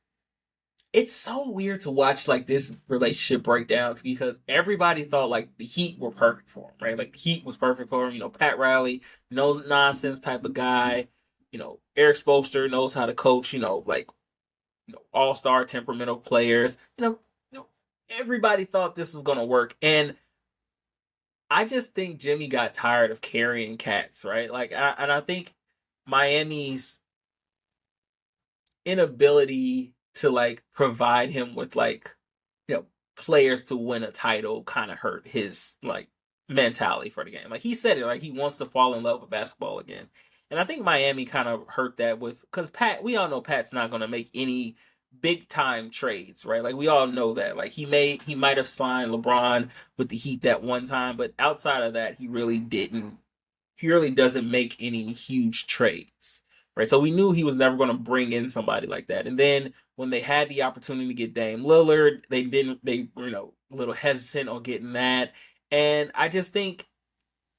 it's so weird to watch like this relationship break down because everybody thought like the Heat were perfect for him, right? Like, the Heat was perfect for him. Pat Riley, no nonsense type of guy. Eric Spoelstra knows how to coach. Like, all star temperamental players. Everybody thought this was gonna work, and I just think Jimmy got tired of carrying cats, right? Like, and I think Miami's inability to like provide him with like players to win a title kind of hurt his like mentality for the game. Like, he said it, like, he wants to fall in love with basketball again. And I think Miami kind of hurt that with because we all know Pat's not going to make any big time trades, right? Like we all know that. Like he might have signed LeBron with the Heat that one time, but outside of that, he really didn't. He really doesn't make any huge trades, right? So we knew he was never going to bring in somebody like that. And then when they had the opportunity to get Dame Lillard, they didn't. They were, a little hesitant on getting that. And I just think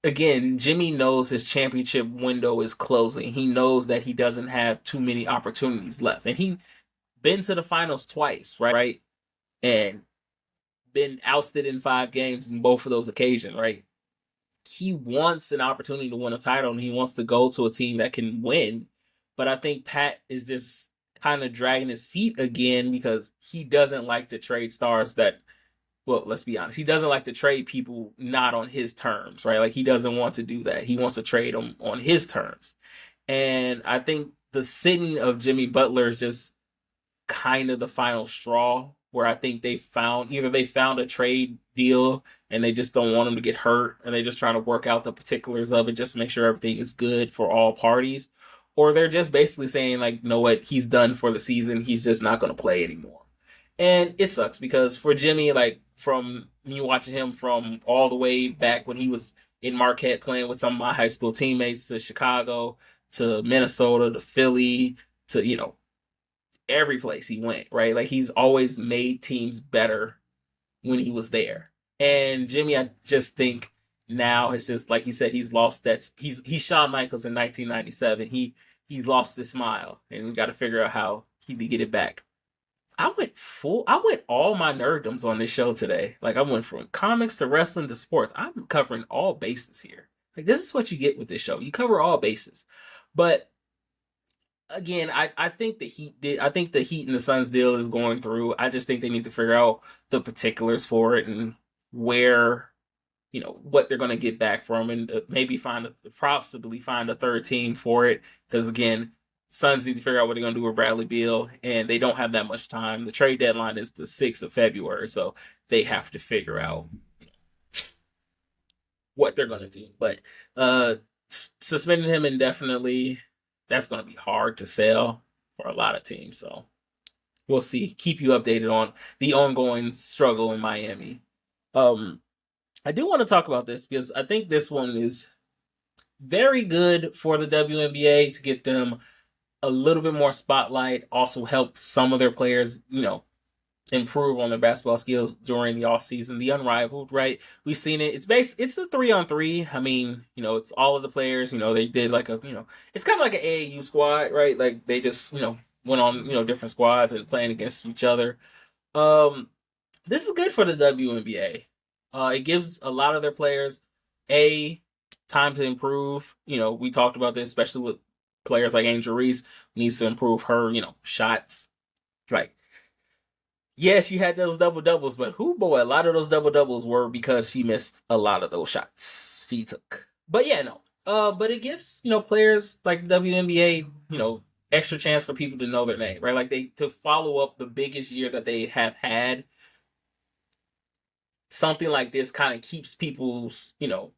again, Jimmy knows his championship window is closing. He knows that he doesn't have too many opportunities left. And he been to the finals twice, right? And been ousted in 5 games in both of those occasions, right? He wants an opportunity to win a title and he wants to go to a team that can win. But I think Pat is just kind of dragging his feet again because he doesn't like to trade stars that, well, let's be honest, he doesn't like to trade people not on his terms, right? Like he doesn't want to do that. He wants to trade them on his terms. And I think the sitting of Jimmy Butler is just kind of the final straw where I think they found a trade deal and they just don't want him to get hurt and they just trying to work out the particulars of it just to make sure everything is good for all parties. Or they're just basically saying, like, you know what, he's done for the season. He's just not going to play anymore. And it sucks because for Jimmy, like, from me watching him from all the way back when he was in Marquette playing with some of my high school teammates to Chicago to Minnesota to Philly to, every place he went, right? Like he's always made teams better when he was there. And Jimmy, I just think now it's just like he said, he's lost that. He's Shawn Michaels in 1997. He lost his smile, and we got to figure out how he can get it back. I went all my nerddoms on this show today. Like I went from comics to wrestling to sports. I'm covering all bases here. Like this is what you get with this show. You cover all bases. But again, I think the Heat did. I think the Heat and the Suns deal is going through. I just think they need to figure out the particulars for it and where, what they're going to get back from, and maybe possibly find a third team for it. Because again, Suns need to figure out what they're going to do with Bradley Beal, and they don't have that much time. The trade deadline is the 6th of February, so they have to figure out what they're going to do. But uh, suspending him indefinitely, that's going to be hard to sell for a lot of teams. So we'll see. Keep you updated on the ongoing struggle in Miami. Um, I do want to talk about this because I think this one is very good for the WNBA to get them a little bit more spotlight. Also help some of their players, improve on their basketball skills during the off season. The Unrivaled, right? We've seen it. It's a 3-on-3. I mean, it's all of the players. They did like it's kind of like an AAU squad, right? Like they just went on different squads and playing against each other. Um, this is good for the WNBA. It gives a lot of their players a time to improve. We talked about this, especially with players like Angel Reese needs to improve her, shots. Like yes, she had those double doubles, but who boy, a lot of those double doubles were because she missed a lot of those shots she took. But yeah, no. But it gives players like WNBA extra chance for people to know their name, right? Like they to follow up the biggest year that they have had something like this kind of keeps people's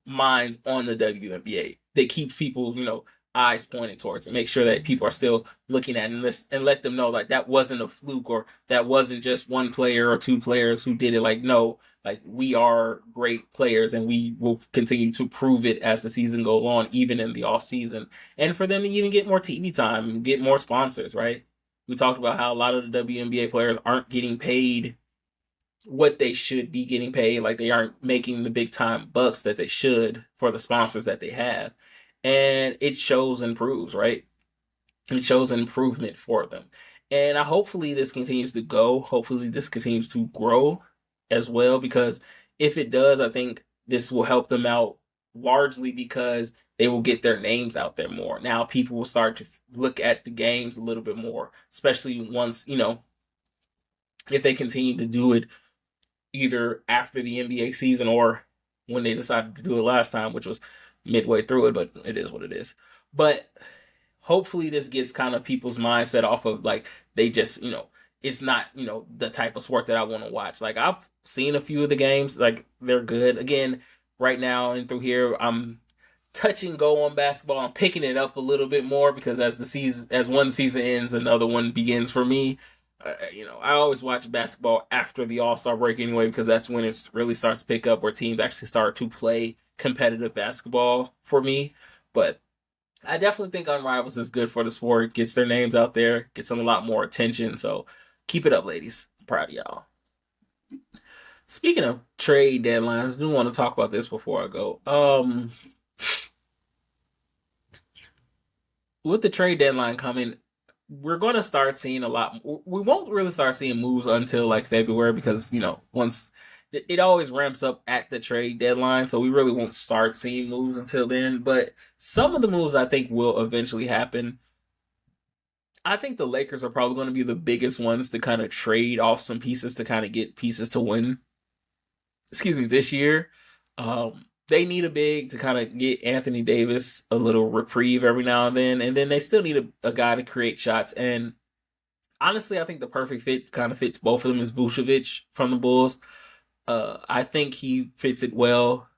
minds on the WNBA. They keep people's eyes pointed towards it. Make sure that people are still looking at it and let them know like that wasn't a fluke or that wasn't just one player or two players who did it. Like no, like we are great players and we will continue to prove it as the season goes on, even in the off season, and for them to even get more TV time and get more sponsors. Right? We talked about how a lot of the WNBA players aren't getting paid what they should be getting paid. Like they aren't making the big time bucks that they should for the sponsors that they have. And it shows and proves, right? It shows an improvement for them. And hopefully this continues to go. Hopefully this continues to grow as well, because if it does, I think this will help them out largely because they will get their names out there more. Now people will start to look at the games a little bit more, especially once, if they continue to do it either after the NBA season or when they decided to do it last time, which was midway through it, but it is what it is. But hopefully this gets kind of people's mindset off of like they just, it's not, the type of sport that I want to watch. Like I've seen a few of the games, like they're good. Again, right now and through here, I'm touch and go on basketball. I'm picking it up a little bit more because as one season ends, another one begins for me. I always watch basketball after the All Star break anyway because that's when it really starts to pick up, where teams actually start to play competitive basketball for me. But I definitely think Unrivals is good for the sport. Gets their names out there, gets them a lot more attention. So keep it up, ladies. I'm proud of y'all. Speaking of trade deadlines, I do want to talk about this before I go. With the trade deadline coming, we're going to start seeing a lot. We won't really start seeing moves until like February because once it always ramps up at the trade deadline, so we really won't start seeing moves until then. But some of the moves I think will eventually happen. I think the Lakers are probably going to be the biggest ones to kind of trade off some pieces to kind of get pieces to win. Excuse me, this year. They need a big to kind of get Anthony Davis a little reprieve every now and then they still need a guy to create shots. And honestly, I think the perfect fit kind of fits both of them is Vucevic from the Bulls. I think he fits it well.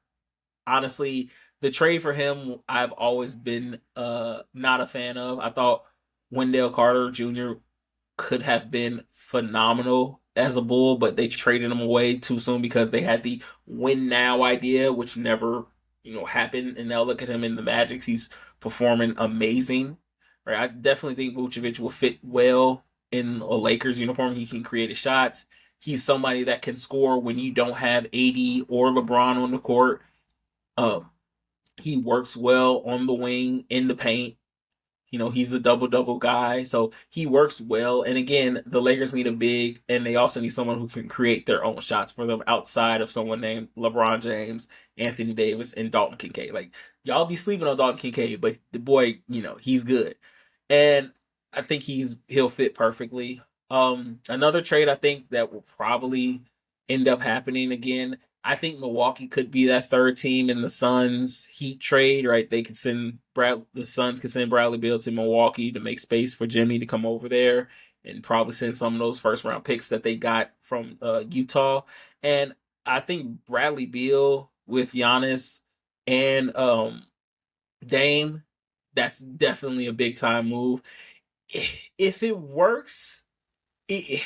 Honestly, the trade for him, I've always been not a fan of. I thought Wendell Carter Jr. could have been phenomenal as a Bull, but they traded him away too soon because they had the win now idea, which never, happened. And now look at him in the Magics; he's performing amazing. Right, I definitely think Vucevic will fit well in a Lakers uniform. He can create shots. He's somebody that can score when you don't have AD or LeBron on the court. Um, he works well on the wing in the paint. He's a double double guy, so he works well. And again, the Lakers need a big, and they also need someone who can create their own shots for them outside of someone named LeBron James, Anthony Davis, and Dalton Kincaid. Like y'all be sleeping on Dalton Kincaid, but the boy, he's good, and I think he'll fit perfectly. Another trade I think that will probably end up happening again. I think Milwaukee could be that third team in the Suns Heat trade, right? The Suns could send Bradley Beal to Milwaukee to make space for Jimmy to come over there and probably send some of those first round picks that they got from Utah. And I think Bradley Beal with Giannis and Dame, that's definitely a big time move. If it works, it,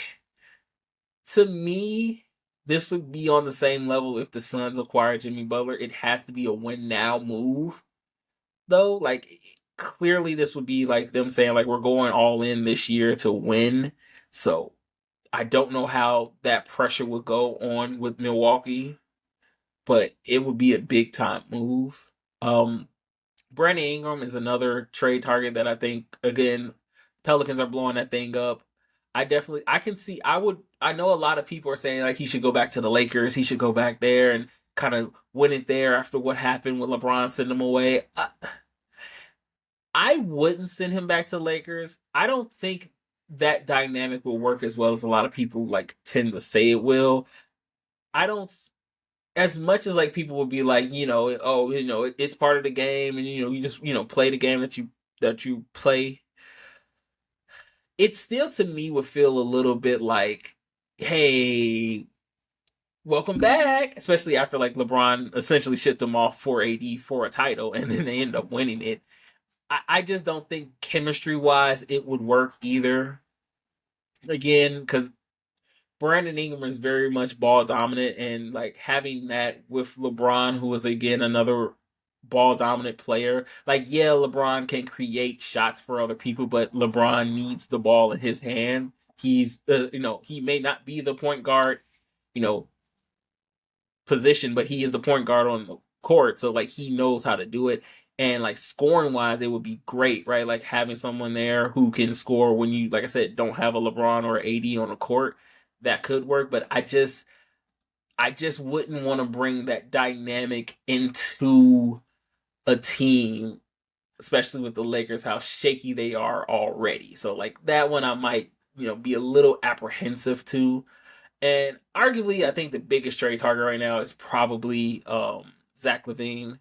to me, this would be on the same level if the Suns acquire Jimmy Butler. It has to be a win now move, though. Like, clearly, this would be like them saying, like, we're going all in this year to win. So, I don't know how that pressure would go on with Milwaukee, but it would be a big time move. Um, Brandon Ingram is another trade target that I think again Pelicans are blowing that thing up. I can see I know a lot of people are saying like he should go back to the Lakers, he should go back there and kind of win it there after what happened with LeBron sending him away. I wouldn't send him back to the Lakers. I don't think that dynamic will work as well as a lot of people like tend to say it will. I don't as much as like people would be like, oh, it's part of the game, and you just play the game that you play. It still to me would feel a little bit like, hey, welcome back, especially after like LeBron essentially shipped them off for AD for a title, and then they end up winning it. I just don't think chemistry wise it would work either. Again, because Brandon Ingram is very much ball dominant, and like having that with LeBron, who is again another ball dominant player. Like, yeah, LeBron can create shots for other people, but LeBron needs the ball in his hand. He may not be the point guard, you know, position, but he is the point guard on the court. So like he knows how to do it. And like scoring wise, it would be great, right? Like having someone there who can score when you, like I said, don't have a LeBron or AD on the court. That could work, but I just wouldn't want to bring that dynamic into a team, especially with the Lakers, how shaky they are already. So like that one I might, be a little apprehensive to. And arguably, I think the biggest trade target right now is probably Zach LaVine.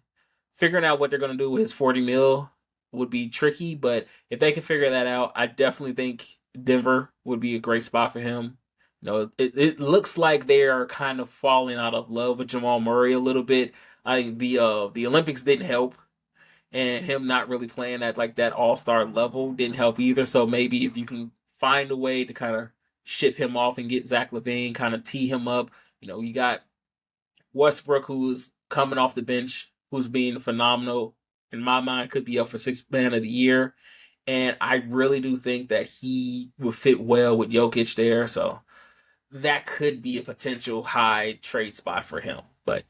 Figuring out what they're going to do with his 40 mil would be tricky, but if they can figure that out, I definitely think Denver would be a great spot for him. It looks like they are kind of falling out of love with Jamal Murray a little bit. I think the Olympics didn't help. and him not really playing at like that all-star level didn't help either. So maybe if you can find a way to kind of ship him off and get Zach LaVine, kind of tee him up. You got Westbrook, who's coming off the bench, who's being phenomenal. In my mind, could be up for sixth man of the year. And I really do think that he would fit well with Jokic there. So that could be a potential high trade spot for him. But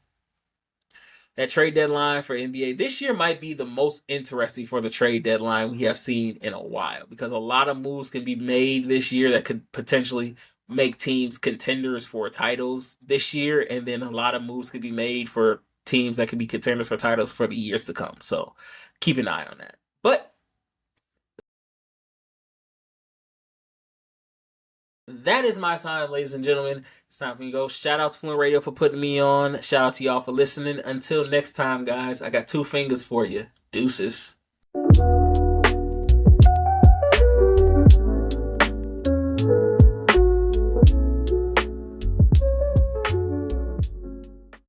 that trade deadline for NBA this year might be the most interesting for the trade deadline we have seen in a while, because a lot of moves can be made this year that could potentially make teams contenders for titles this year, and then a lot of moves could be made for teams that could be contenders for titles for the years to come. So keep an eye on that. But that is my time, ladies and gentlemen. It's time for me to go. Shout out to Fluent Radio for putting me on. Shout out to y'all for listening. Until next time, guys, I got two fingers for you. Deuces.